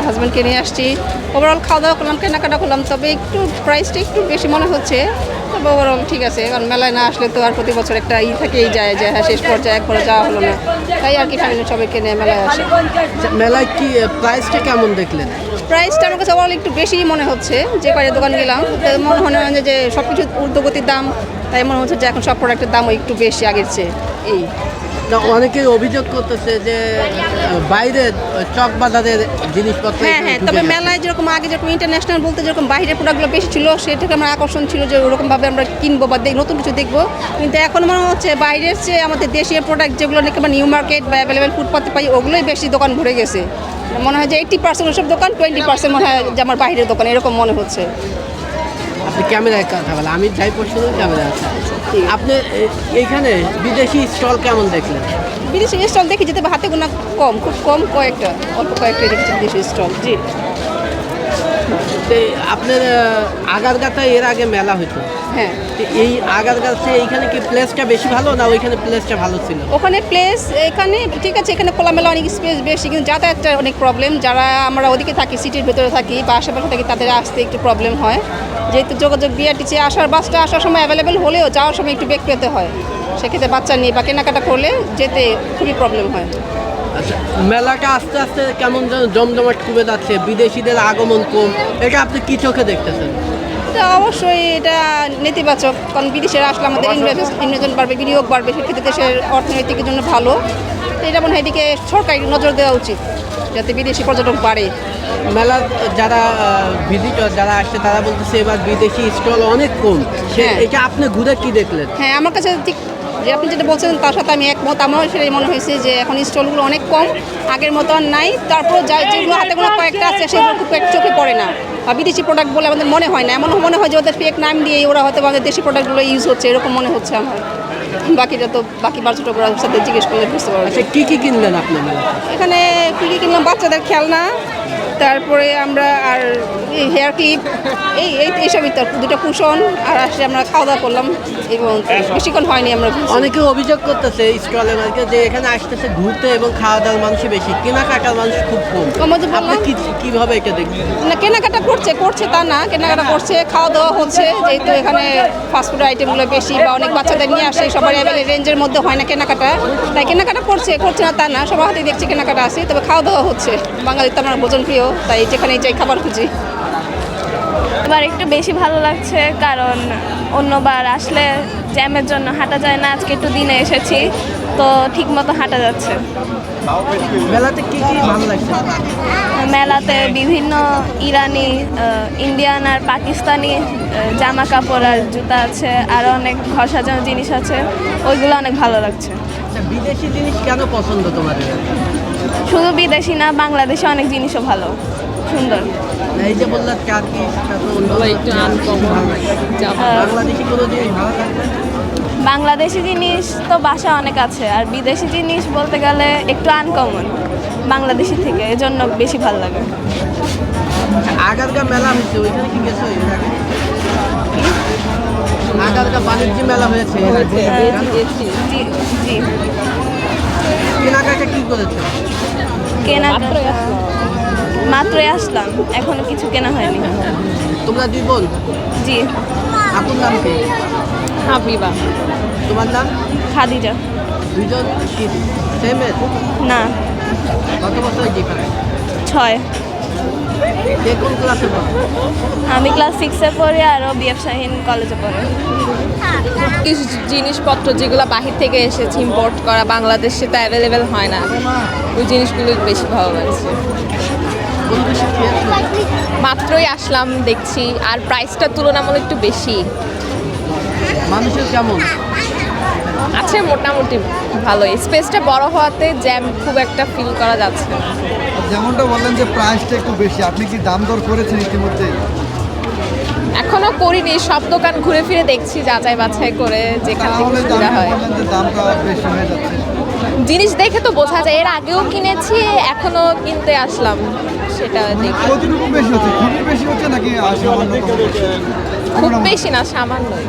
আমার হাজব্যান্ডকে নিয়ে আসছি। ওভারঅল খাওয়া দাওয়া করলাম, কেনাকাটা করলাম, তবে একটু প্রাইসটা একটু বেশি মনে হচ্ছে। তবে ওভারঅল ঠিক আছে, কারণ মেলায় না আসলে তো আর প্রতি বছর একটা থেকেই যায় যে হ্যাঁ শেষ পর্যায়ে একবারে যাওয়া হলো না, তাই আর কি ফ্যামিলির সবাইকে নিয়ে মেলায় আসে। মেলায় কি প্রাইসটা কেমন দেখলেন? প্রাইসটা আমার কাছে ওভারঅল একটু বেশিই মনে হচ্ছে। যে কয়েকটা দোকান গেলাম মনে হয় যে সব কিছু ঊর্ধ্বগতির দাম, তাই মনে হচ্ছে যে এখন সব প্রোডাক্টের দামও একটু বেশি আগের চেয়ে। এই অনেকেই অভিযোগ করতেছে যে বাইরে চক বাজারের জিনিসপত্র। হ্যাঁ, তবে মেলায় যেরকম আগে যেরকম ইন্টারন্যাশনাল বলতে যেরকম বাইরের প্রোডাক্টগুলো বেশি ছিল, সেটাকে আমার আকর্ষণ ছিল যে ওরকমভাবে আমরা কিনবো বা নতুন কিছু দেখবো। কিন্তু এখন মনে হচ্ছে বাইরের চেয়ে আমাদের দেশীয় প্রোডাক্ট যেগুলো নাকি আমরা নিউ মার্কেট বা অ্যাভেলেবেল ফুটপাতে পাই, ওগুলোই বেশি দোকান ভরে গেছে। মনে হয় যে 80% ওসব দোকান, 20% মনে হয় যে আমার বাইরের দোকান, এরকম মনে হচ্ছে। আপনি ক্যামেরায় কথা বলেন, আমি যাই পছন্দ ক্যামেরা আছে। আপনি এইখানে বিদেশি স্টল কেমন দেখলেন? বিদেশি স্টল দেখি যেতে হাতে গোনা কম, খুব কম, কয়েকটা অল্প কয়েকটা দেখছি বিদেশি স্টল। জি, আপনার আগারগাঁওতে এর আগে মেলা হতো, হ্যাঁ। এই আগারগাঁওতে এইখানে কি প্লেসটা বেশি ভালো না ওইখানে প্লেসটা ভালো ছিল? ওখানে প্লেস, এখানে ঠিক আছে, এখানে খোলামেলা অনেক স্পেস বেশি, কিন্তু যাতায়াতটা অনেক প্রবলেম। যারা আমরা ওদিকে থাকি, সিটির ভেতরে থাকি বা আশেপাশে থাকি, তাদের আসতে একটু প্রবলেম হয়। যেহেতু যোগাযোগ বিআরটিসি আসার বাসটা আসার সময় অ্যাভেলেবেল হলেও যাওয়ার সময় একটু বেগ পেতে হয়, সেক্ষেত্রে বাচ্চা নিয়ে বা কেনাকাটা করলে যেতে খুবই প্রবলেম হয়। আচ্ছা, মেলাটা আস্তে আস্তে কেমন যেন জমজমাট কমে যাচ্ছে, বিদেশিদের আগমন কম, এটা আপনি কি চোখে দেখতেছেন? এটা অবশ্যই এটা নেতিবাচক, কারণ বিদেশের আসলে আমাদের ইনভেস্টমেন্ট বাড়বে, বিনিয়োগ বাড়বে, সেক্ষেত্রে দেশের অর্থনৈতিকের জন্য ভালো। তো এটা মনে হয় এদিকে সরকারি নজর দেওয়া উচিত, যাতে বিদেশি পর্যটক বাড়ে। মেলার যারা ভিজিটর যারা আসছে তারা বলতেছে এবার বিদেশি স্টল অনেক কম। হ্যাঁ। এটা আপনি ঘুরে কি দেখলেন? হ্যাঁ, আমার কাছে ঠিক যে আপনি যেটা বলছেন তার সাথে আমি একমত। আমারও সেটাই মনে হয়েছে যে এখন স্টলগুলো অনেক কম, আগের মতো আর নাই। তারপর যেগুলো হাতে কোনো কয়েকটা আছে সেগুলো খুব একটা চোখে পড়ে না, বা বিদেশি প্রোডাক্ট বলে আমাদের মনে হয় না। এমন মনে হয় যে ওদের ফেক নাম দিয়ে ওরা হয়তো আমাদের দেশি প্রোডাক্টগুলো ইউজ হচ্ছে, এরকম মনে হচ্ছে আমার। বাকিটা তো বাকি পর্যটকরা সাথে জিজ্ঞেস করলে বুঝতে পারবে। আচ্ছা, কি কি কিনলেন আপনার মেলা? এখানে কী কী কিনলাম, বাচ্চাদের খেলনা, তারপরে আমরা আর হেয়ার ক্লিপ, এইসবই তো, দুটো কুশন, আর আসলে আমরা খাওয়া দাওয়া করলাম এবং বেশিক্ষণ হয়নি আমরা। অনেকে অভিযোগ করতেছে স্টলের মালিক যে এখানে আসতেছে ঘুরতে এবং খাওয়া দাওয়ার মানুষ বেশি, কেনাকাটার মানুষ খুব কম। আপনি কিভাবে এটা দেখছেন? না, কেনাকাটা করছে তা না, কেনাকাটা করছে, খাওয়া দাওয়া হচ্ছে, যেহেতু এখানে ফাস্টফুড আইটেমগুলো বেশি বা অনেক বাচ্চাদের নিয়ে আসে, সবার অ্যাভেলেবল রেঞ্জের মধ্যে হয় না কেনাকাটা, তাই কেনাকাটা করছে না তা না, সবার হাতেই দেখছি কেনাকাটা আছে, তবে খাওয়া দাওয়া হচ্ছে। বাঙালির তো আমার ভোজন প্রিয়, তাই যেখানেই যাই খাবার খুঁজি। এবার একটু বেশি ভালো লাগছে, কারণ অন্যবার আসলে জ্যামের জন্য হাঁটা যায় না, আজকে একটু দিনে এসেছি তো ঠিক মতো হাঁটা যাচ্ছে। মেলাতে কি কি ভালো লাগছে? মেলাতে বিভিন্ন ইরানি, ইন্ডিয়ান আর পাকিস্তানি জামা কাপড় আর জুতা আছে, আরও অনেক ঘর সাজানোর জিনিস আছে, ওইগুলো অনেক ভালো লাগছে। বিদেশি জিনিস কেন পছন্দ তোমাদের? শুধু বিদেশি না, বাংলাদেশে অনেক জিনিসও ভালো, সুন্দর। এই যে বললাম বাংলাদেশি কোনো জিনিস ভালো লাগবে? বাংলাদেশি জিনিস তো বাসা অনেক আছে, আর বিদেশি জিনিস বলতে গেলে একটু আনকমন বাংলাদেশি থেকে, এজন্য বেশি ভালো লাগে। আগারগাঁও মেলা হয়েছে, ওইখানে কি গেছো? আগারগাঁও বাণিজ্য মেলা হয়েছে, জি জি। কেনাকাটা কি করেছো? মাত্রই আসলাম, এখনো কিছু কেনা হয়নি। তোমরা দুই বোন? জি। আপুর নাম কি? হাবিবা। তোমার নাম? খাদিজা। দুইজন কি সেম এজ? না, কত বছর ডিফারেন্স? 6। কে কোন ক্লাসে পড়ো? আমি ক্লাস 6-এ পড়ি, আরও বিএফ শাহীন কলেজে পড়ি। কিছু জিনিসপত্র যেগুলো বাহির থেকে এসেছে ইম্পোর্ট করা, বাংলাদেশে তো অ্যাভেলেবেল হয় না, ওই জিনিসগুলো বেশি ভালো লাগছে। মাত্রই আসলাম দেখছি, আর প্রাইসটা তুলনামূলক একটু বেশি মানুষের কেমন আছে, মোটামুটি ভালোই। স্পেসটা বড় হওয়াতে জ্যাম খুব একটা ফিল করা যাচ্ছে না। যেমনটা বললেন যে প্রাইসটা একটু বেশি, আপনি কি দাম দর করেছেন ইতিমধ্যে? এখনো করিনি, সব দোকান ঘুরে ফিরে দেখছি, যাচাই বাছাই করে যেখান থেকে সুবিধা হয়। বললেন যে দামটা বেশি হয়ে যাচ্ছে, জিনিস দেখে তো বোঝা যায়, এর আগেও কিনেছি, এখনো কিনতে আসলাম, সেটা দেখি। কতটুকু বেশি হচ্ছে? খুবই বেশি হচ্ছে নাকি সামান্য? খুব বেশি না, সামান্যই।